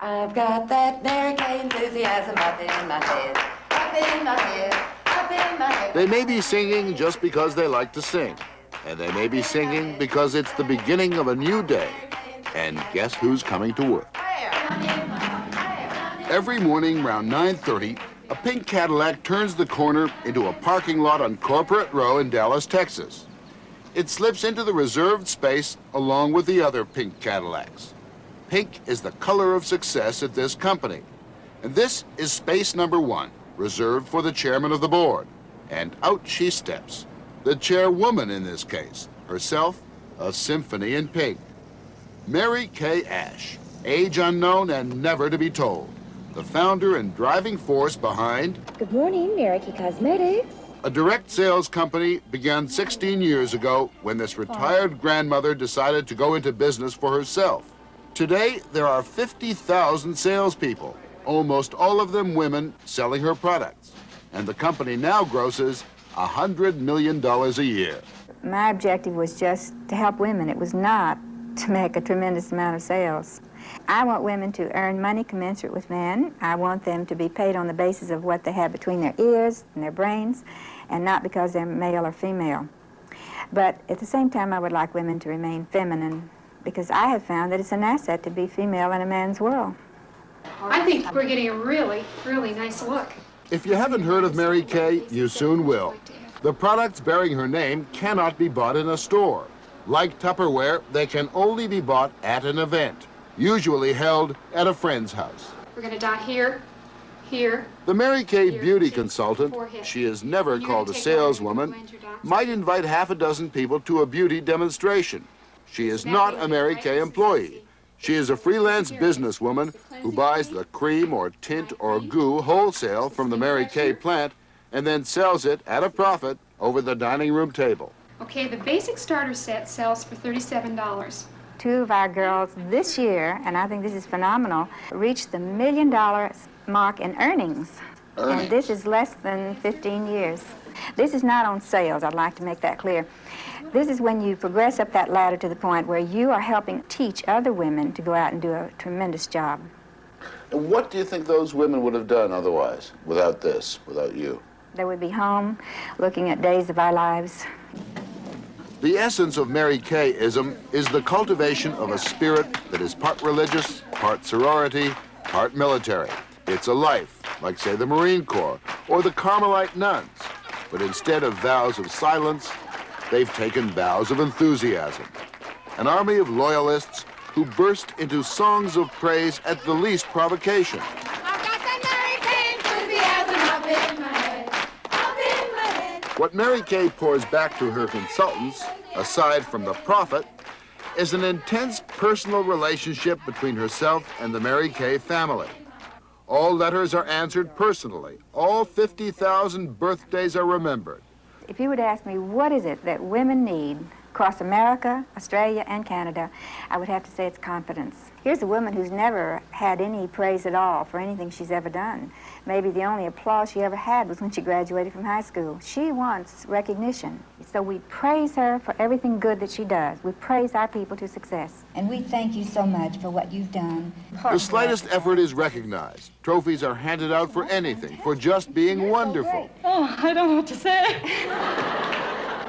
I've got that Mary Kay enthusiasm up in my head, up in my head, up in my head. They may be singing just because they like to sing, and they may be singing because it's the beginning of a new day. And guess who's coming to work? Every morning around 9:30, a pink Cadillac turns the corner into a parking lot on Corporate Row in Dallas, Texas. It slips into the reserved space along with the other pink Cadillacs. Pink is the color of success at this company. And this is space number 1, reserved for the chairman of the board. And out she steps. The chairwoman in this case, herself a symphony in pink. Mary Kay Ash, age unknown and never to be told. The founder and driving force behind... Good morning, Mary Kay Cosmetics. A direct sales company began 16 years ago when this retired grandmother decided to go into business for herself. Today, there are 50,000 salespeople, almost all of them women, selling her products. And the company now grosses $100 million a year. My objective was just to help women. It was not to make a tremendous amount of sales. I want women to earn money commensurate with men. I want them to be paid on the basis of what they have between their ears and their brains, and not because they're male or female. But at the same time, I would like women to remain feminine, because I have found that it's an asset to be female in a man's world. I think we're getting a really, really nice look. If you haven't heard of Mary Kay, you soon will. The products bearing her name cannot be bought in a store. Like Tupperware, they can only be bought at an event, usually held at a friend's house. We're going to dot here, here. The Mary Kay beauty consultant, she is never called a saleswoman, might invite half a dozen people to a beauty demonstration. She is not a Mary Kay employee. She is a freelance businesswoman who buys the cream or tint or goo wholesale from the Mary Kay plant and then sells it at a profit over the dining room table. Okay, the basic starter set sells for $37. 2 of our girls this year, and I think this is phenomenal, reached the $1 million mark in earnings. And this is less than 15 years. This is not on sales, I'd like to make that clear. This is when you progress up that ladder to the point where you are helping teach other women to go out and do a tremendous job. And what do you think those women would have done otherwise, without this, without you? They would be home looking at days of our lives. The essence of Mary Kay-ism is the cultivation of a spirit that is part religious, part sorority, part military. It's a life, like, say, the Marine Corps or the Carmelite nuns. But instead of vows of silence, they've taken vows of enthusiasm. An army of loyalists who burst into songs of praise at the least provocation. I've got that Mary Kay enthusiasm up in my head, up in my head. What Mary Kay pours back to her consultants, aside from the profit, is an intense personal relationship between herself and the Mary Kay family. All letters are answered personally. All 50,000 birthdays are remembered. If you would ask me, what is it that women need across America, Australia, and Canada, I would have to say it's confidence. Here's a woman who's never had any praise at all for anything she's ever done. Maybe the only applause she ever had was when she graduated from high school. She wants recognition. So we praise her for everything good that she does. We praise our people to success. And we thank you so much for what you've done. The slightest effort is recognized. Trophies are handed out for anything, for just being wonderful. Oh, I don't know what to say.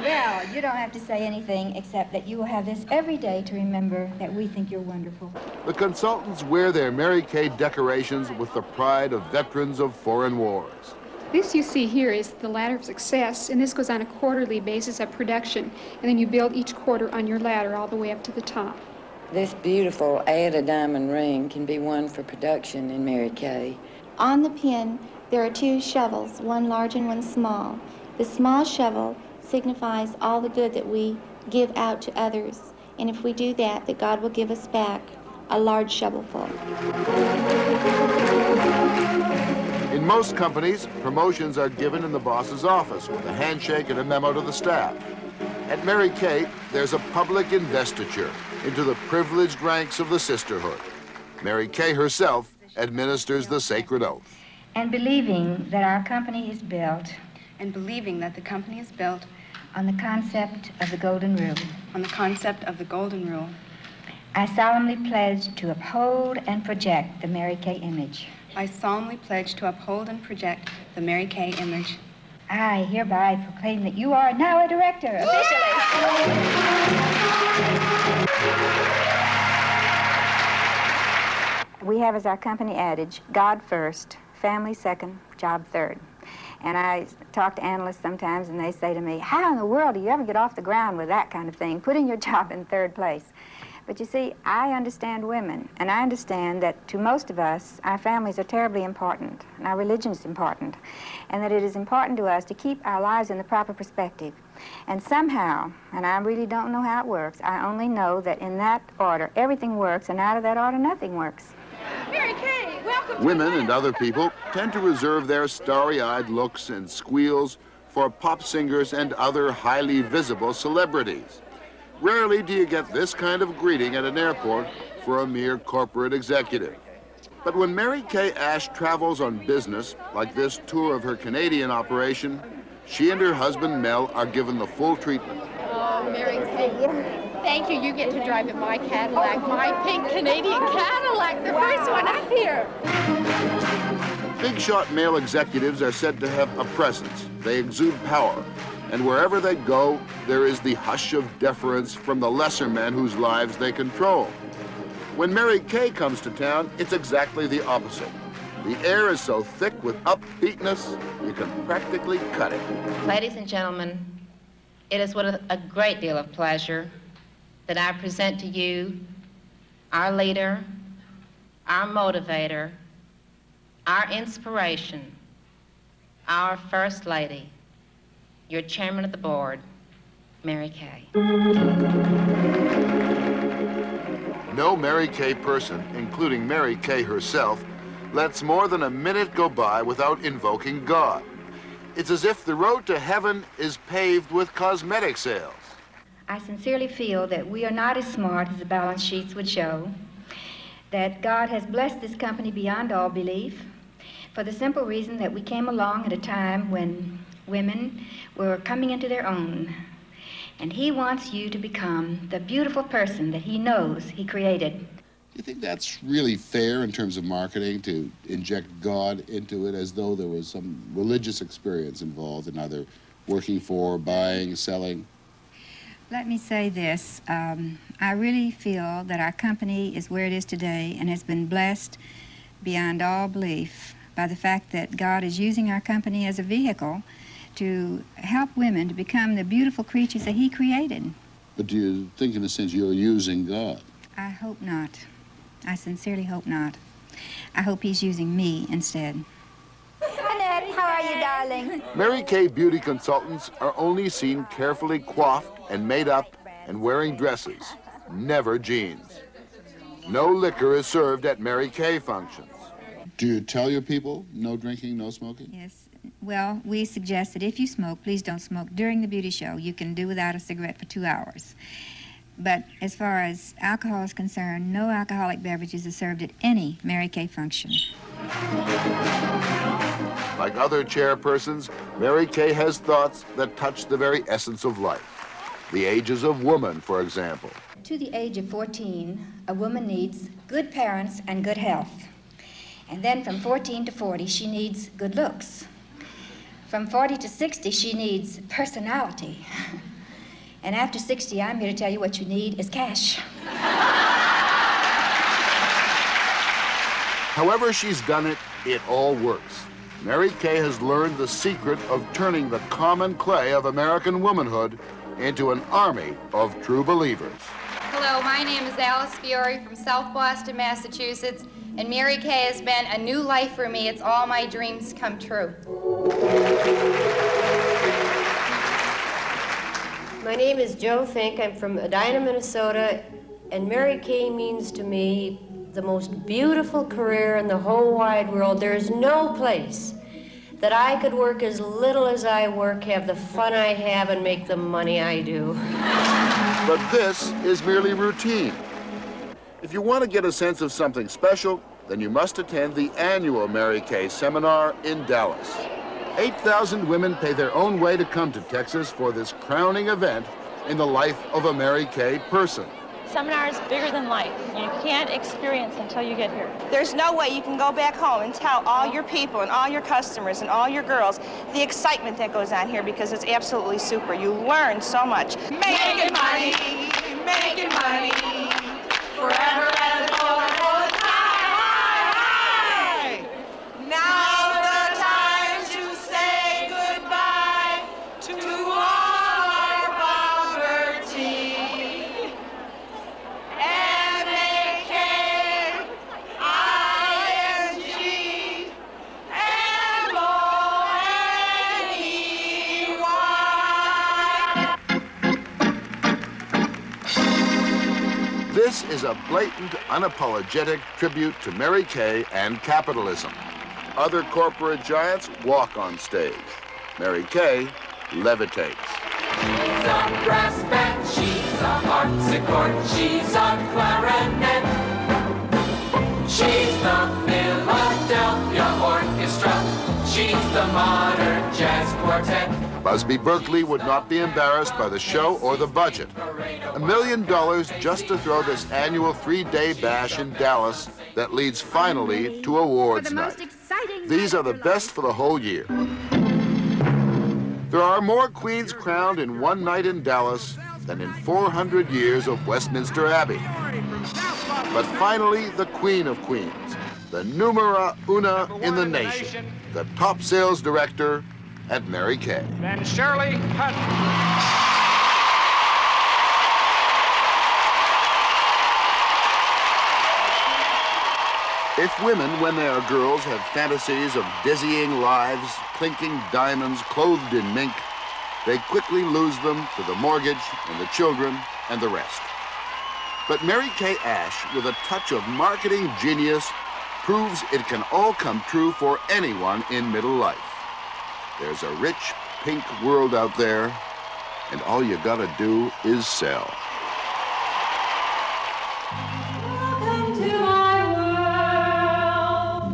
Well, you don't have to say anything except that you will have this every day to remember that we think you're wonderful. The consultants wear their Mary Kay decorations with the pride of veterans of foreign wars. This you see here is the ladder of success, and this goes on a quarterly basis of production, and then you build each quarter on your ladder all the way up to the top. This beautiful Ada diamond ring can be won for production in Mary Kay. On the pin, there are 2 shovels, one large and one small. The small shovel signifies all the good that we give out to others. And if we do that, that God will give us back a large shovelful. In most companies, promotions are given in the boss's office with a handshake and a memo to the staff. At Mary Kay, there's a public investiture into the privileged ranks of the sisterhood. Mary Kay herself administers the sacred oath. And believing that our company is built and believing that the company is built on the concept of the Golden Rule. on the concept of the Golden Rule. I solemnly pledge to uphold and project the Mary Kay image. I solemnly pledge to uphold and project the Mary Kay image. I hereby proclaim that you are now a director, officially. We have as our company adage, God first, family second, job third. And I talk to analysts sometimes and they say to me, how in the world do you ever get off the ground with that kind of thing, putting your job in third place? But you see, I understand women, and I understand that to most of us, our families are terribly important, and our religion is important, and that it is important to us to keep our lives in the proper perspective. And somehow, and I really don't know how it works, I only know that in that order, everything works, and out of that order, nothing works. Mary Kay, welcome. Women and other people tend to reserve their starry-eyed looks and squeals for pop singers and other highly visible celebrities. Rarely do you get this kind of greeting at an airport for a mere corporate executive. But when Mary Kay Ash travels on business, like this tour of her Canadian operation, she and her husband Mel are given the full treatment. Oh, Mary Kay, thank you. You get to drive in my Cadillac, my pink Canadian Cadillac, the first one up here. Big shot male executives are said to have a presence. They exude power. And wherever they go, there is the hush of deference from the lesser men whose lives they control. When Mary Kay comes to town, it's exactly the opposite. The air is so thick with upbeatness, you can practically cut it. Ladies and gentlemen, it is with a great deal of pleasure that I present to you our leader, our motivator, our inspiration, our First Lady, your chairman of the board, Mary Kay. No Mary Kay person, including Mary Kay herself, lets more than a minute go by without invoking God. It's as if the road to heaven is paved with cosmetic sales. I sincerely feel that we are not as smart as the balance sheets would show, that God has blessed this company beyond all belief, for the simple reason that we came along at a time when women were coming into their own. And he wants you to become the beautiful person that he knows he created. Do you think that's really fair in terms of marketing, to inject God into it as though there was some religious experience involved in either working for, buying, selling? Let me say this. I really feel that our company is where it is today and has been blessed beyond all belief by the fact that God is using our company as a vehicle to help women to become the beautiful creatures that he created. But do you think, in a sense, you're using God? I hope not. I sincerely hope not. I hope he's using me instead. Annette, how are you, darling? Mary Kay beauty consultants are only seen carefully coiffed and made up and wearing dresses, never jeans. No liquor is served at Mary Kay functions. Do you tell your people no drinking, no smoking? Yes. Well, we suggest that if you smoke, please don't smoke during the beauty show. You can do without a cigarette for 2 hours. But as far as alcohol is concerned, no alcoholic beverages are served at any Mary Kay function. Like other chairpersons, Mary Kay has thoughts that touch the very essence of life. The ages of woman, for example. To the age of 14, a woman needs good parents and good health. And then from 14 to 40, she needs good looks. From 40 to 60, she needs personality. And after 60, I'm here to tell you what you need is cash. However she's done it, it all works. Mary Kay has learned the secret of turning the common clay of American womanhood into an army of true believers. Hello, my name is Alice Fiore from South Boston, Massachusetts, and Mary Kay has been a new life for me. It's all my dreams come true. My name is Joe Fink. I'm from Edina, Minnesota, and Mary Kay means to me the most beautiful career in the whole wide world. There is no place that I could work as little as I work, have the fun I have, and make the money I do. But this is merely routine. If you want to get a sense of something special, then you must attend the annual Mary Kay seminar in Dallas. 8,000 women pay their own way to come to Texas for this crowning event in the life of a Mary Kay person. Seminar is bigger than life. You can't experience until you get here. There's no way you can go back home and tell all your people and all your customers and all your girls the excitement that goes on here, because it's absolutely super. You learn so much. Making money, forever and all the time. Now's the time to say goodbye to all our poverty. This is a blatant, unapologetic tribute to Mary Kay and capitalism. Other corporate giants walk on stage. Mary Kay levitates. She's a brass band, she's a harpsichord, she's a clarinet. She's the Philadelphia Orchestra, she's the modern jazz quartet. Busby Berkeley would not be embarrassed by the show or the budget. $1 million just to throw this annual 3-day bash in Dallas that leads finally to awards night. These are the best for the whole year. There are more queens crowned in one night in Dallas than in 400 years of Westminster Abbey. But finally, the queen of queens, the numera una in the nation, the top sales director at Mary Kay. And Shirley Hutton. If women, when they are girls, have fantasies of dizzying lives, clinking diamonds, clothed in mink, they quickly lose them to the mortgage and the children and the rest. But Mary Kay Ash, with a touch of marketing genius, proves it can all come true for anyone in middle life. There's a rich, pink world out there, and all you gotta do is sell. Welcome to my world.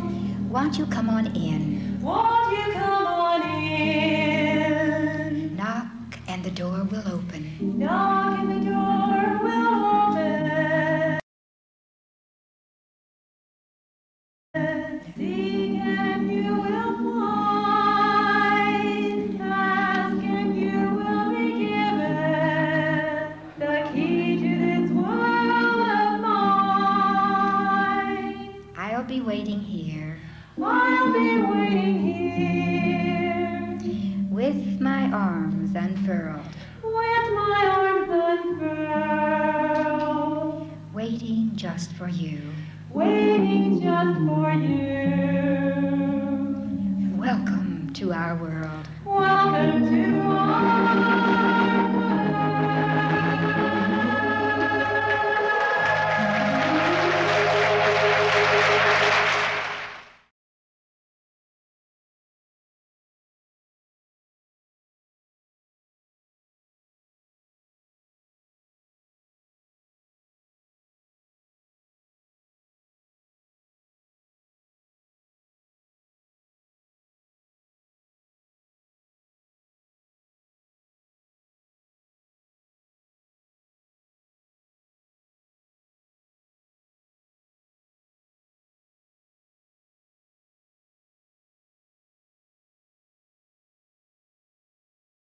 Won't you come on in? Won't you come on in? Knock and the door will open. Knock and the door will open. Seek and you will find. Ask and you will be given the key to this world of mine. I'll be waiting here. I'll be waiting here. With my arms unfurled. With my arms unfurled. Waiting just for you. Waiting just for you. Welcome to our world. Welcome to our